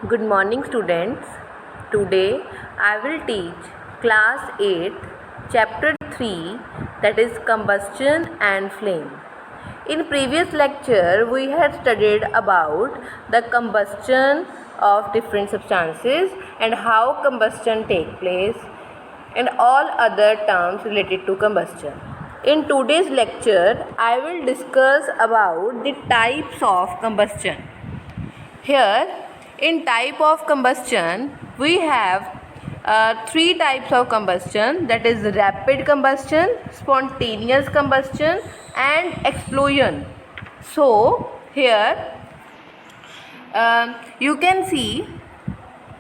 Good morning, students. Today I will teach class 8 chapter 3, that is combustion and flame. In previous lecture we had studied about the combustion of different substances and how combustion take place and all other terms related to combustion. In today's lecture I will discuss about the types of combustion. Here, in type of combustion, we have three types of combustion, that is rapid combustion, spontaneous combustion and explosion. So, here you can see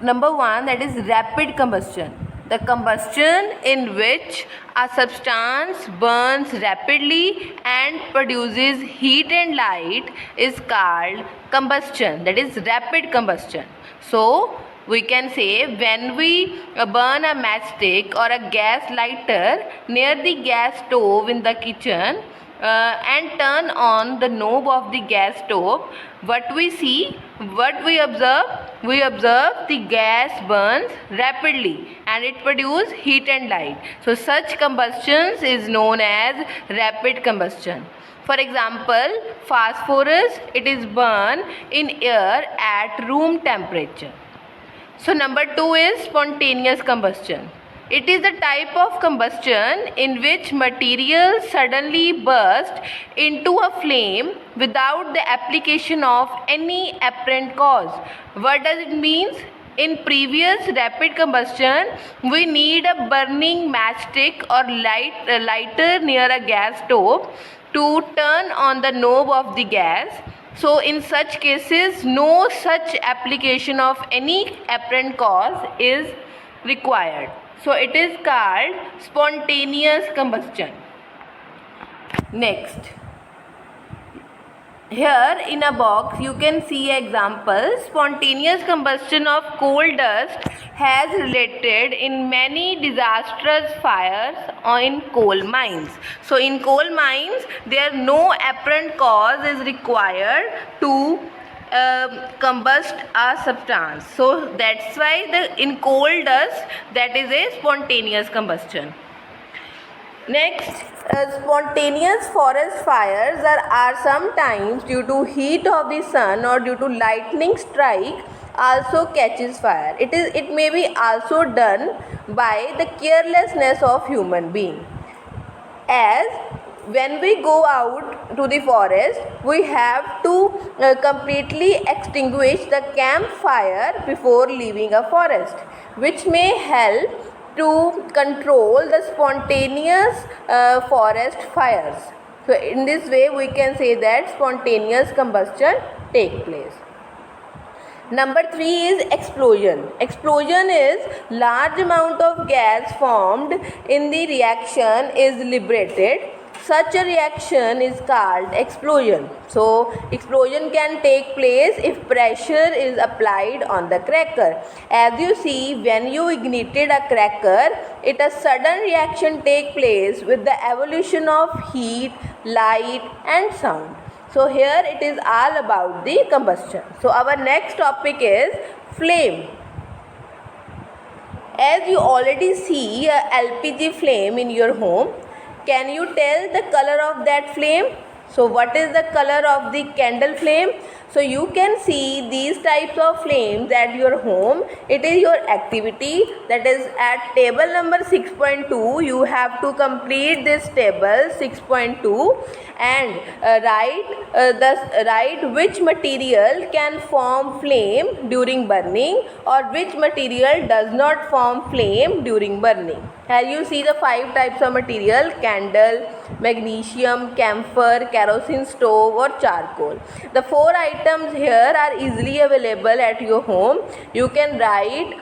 number one, that is rapid combustion. The combustion in which a substance burns rapidly and produces heat and light is called combustion, that is rapid combustion. So we can say when we burn a matchstick or a gas lighter near the gas stove in the kitchen and turn on the knob of the gas stove, what we see, what we observe the gas burns rapidly and it produces heat and light. So such combustions is known as rapid combustion. For example, phosphorus, it is burned in air at room temperature. So number 2 is spontaneous combustion. It is a type of combustion in which material suddenly burst into a flame without the application of any apparent cause. What does it mean? In previous rapid combustion, we need a burning matchstick or lighter near a gas stove to turn on the knob of the gas. So in such cases, no such application of any apparent cause is required. So it is called spontaneous combustion. Next, here in a box you can see example. Spontaneous combustion of coal dust has related in many disastrous fires in coal mines. So in coal mines there no apparent cause is required to combust a substance. So that's why in coal dust that is a spontaneous combustion. Next, spontaneous forest fires are sometimes due to heat of the sun or due to lightning strike also catches fire. It may be also done by the carelessness of human being. As when we go out to the forest, we have to completely extinguish the campfire before leaving a forest, which may help to control the spontaneous forest fires. So in this way we can say that spontaneous combustion take place. Number 3 is explosion. Explosion is large amount of gas formed in the reaction is liberated. Such a reaction is called explosion. So explosion can take place if pressure is applied on the cracker. As you see, when you ignited a cracker, a sudden reaction take place with the evolution of heat, light and sound. So here it is all about the combustion. So our next topic is flame. As you already see a LPG flame in your home, can you tell the color of that flame? So what is the color of the candle flame? So you can see these types of flames at your home. It is your activity, that is at table number 6.2 you have to complete this table 6.2 and write which material can form flame during burning or which material does not form flame during burning. Here you see the 5 types of material: candle, magnesium, camphor, kerosene stove or charcoal. The 4 items here are easily available at your home. You can write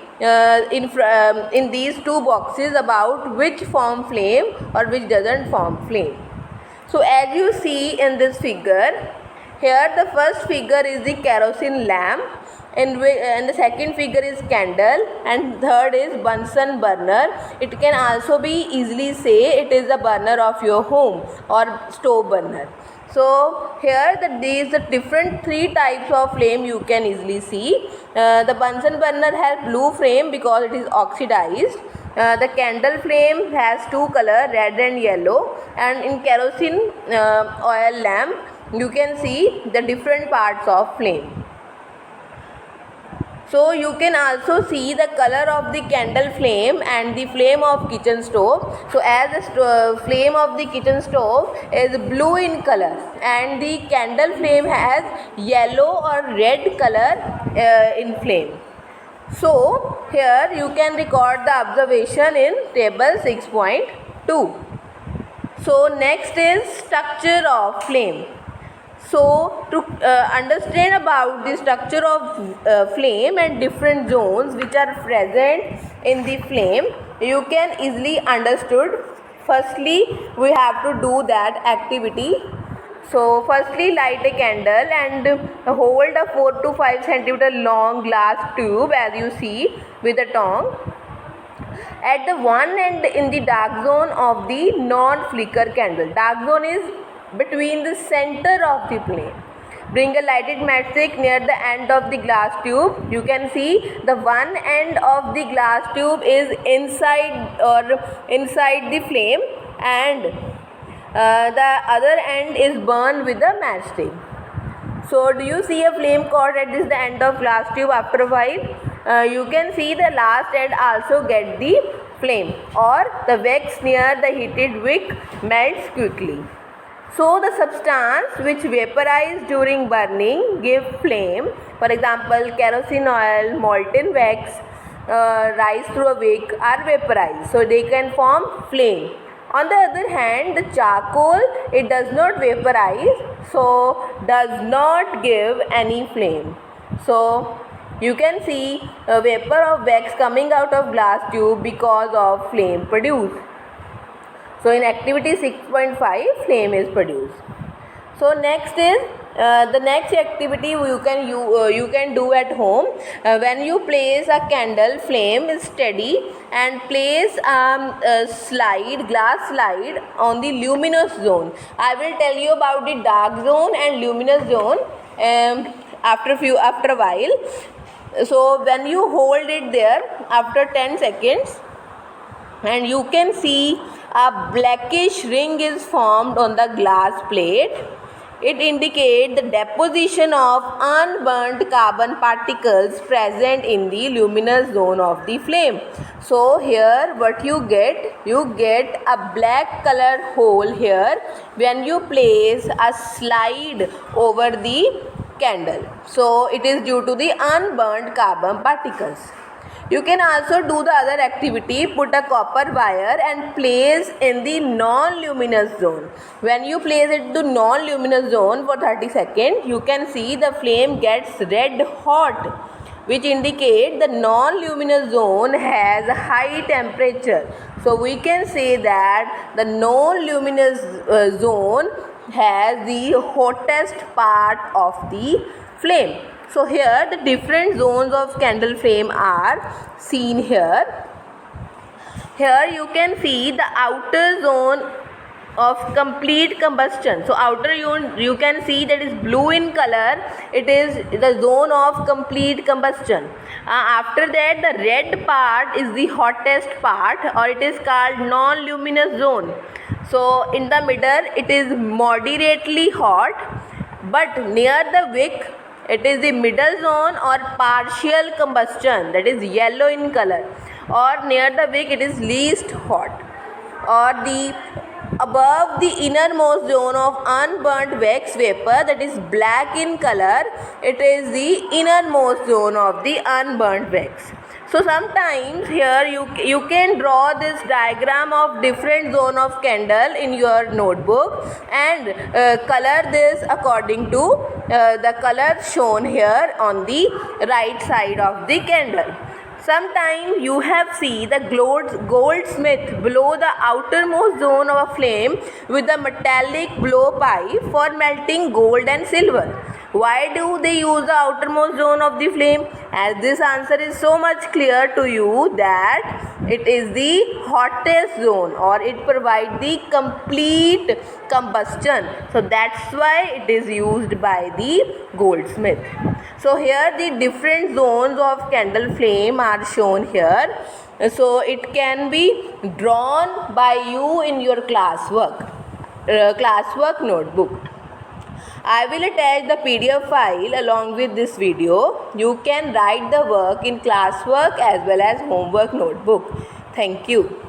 in these 2 boxes about which form flame or which doesn't form flame. So as you see in this figure, here the first figure is the kerosene lamp and the second figure is candle and third is Bunsen burner. It can also be easily say it is the burner of your home or stove burner. So here these the different three types of flame you can easily see. The Bunsen burner has blue flame because it is oxidized. The candle flame has two color, red and yellow, and in kerosene oil lamp you can see the different parts of flame. So you can also see the color of the candle flame and the flame of kitchen stove. So as the flame of the kitchen stove is blue in color and the candle flame has yellow or red color in flame. So here you can record the observation in table 6.2. So next is structure of flame. So to understand about the structure of flame and different zones which are present in the flame, you can easily understood. Firstly, we have to do that activity. So firstly, light a candle and hold a 4 to 5 centimeter long glass tube as you see with a tongue. At the one end in the dark zone of the non-flicker candle. Dark zone is between the center of the flame. Bring a lighted matchstick near the end of the glass tube. You can see the one end of the glass tube is inside the flame and the other end is burned with a matchstick. So do you see a flame caught at this the end of glass tube after a while? You can see the last end also get the flame or the wax near the heated wick melts quickly. So the substance which vaporize during burning give flame. For example, kerosene oil, molten wax rise through a wick are vaporized. So they can form flame. On the other hand, the charcoal, it does not vaporize, so does not give any flame. So you can see a vapor of wax coming out of glass tube because of flame produced. So in activity 6.5, flame is produced. So next is the next activity you can do at home. When you place a candle, flame is steady and place a glass slide on the luminous zone. I will tell you about the dark zone and luminous zone after a while. So when you hold it there after 10 seconds and you can see a blackish ring is formed on the glass plate. It indicates the deposition of unburnt carbon particles present in the luminous zone of the flame. So here what you get a black color hole here when you place a slide over the candle. So it is due to the unburnt carbon particles. You can also do the other activity, put a copper wire and place in the non-luminous zone. When you place it to non-luminous zone for 30 seconds, you can see the flame gets red hot, which indicate the non-luminous zone has a high temperature. So we can say that the non-luminous zone has the hottest part of the flame. So here the different zones of candle flame are seen here. Here you can see the outer zone of complete combustion. So outer you can see that is blue in color. It is the zone of complete combustion. After that the red part is the hottest part or it is called non-luminous zone. So in the middle it is moderately hot, but near the wick it is the middle zone or partial combustion, that is yellow in color, or near the wick it is least hot, or the above the innermost zone of unburnt wax vapor, that is black in color, it is the innermost zone of the unburnt wax. So sometimes here you can draw this diagram of different zone of candle in your notebook and color this according to the color shown here on the right side of the candle. Sometimes you have seen the goldsmith blow the outermost zone of a flame with a metallic blowpipe for melting gold and silver. Why do they use the outermost zone of the flame? As this answer is so much clear to you that it is the hottest zone, or it provides the complete combustion. So that's why it is used by the goldsmith. So here the different zones of candle flame are shown here. So it can be drawn by you in your classwork notebook. I will attach the PDF file along with this video. You can write the work in classwork as well as homework notebook. Thank you.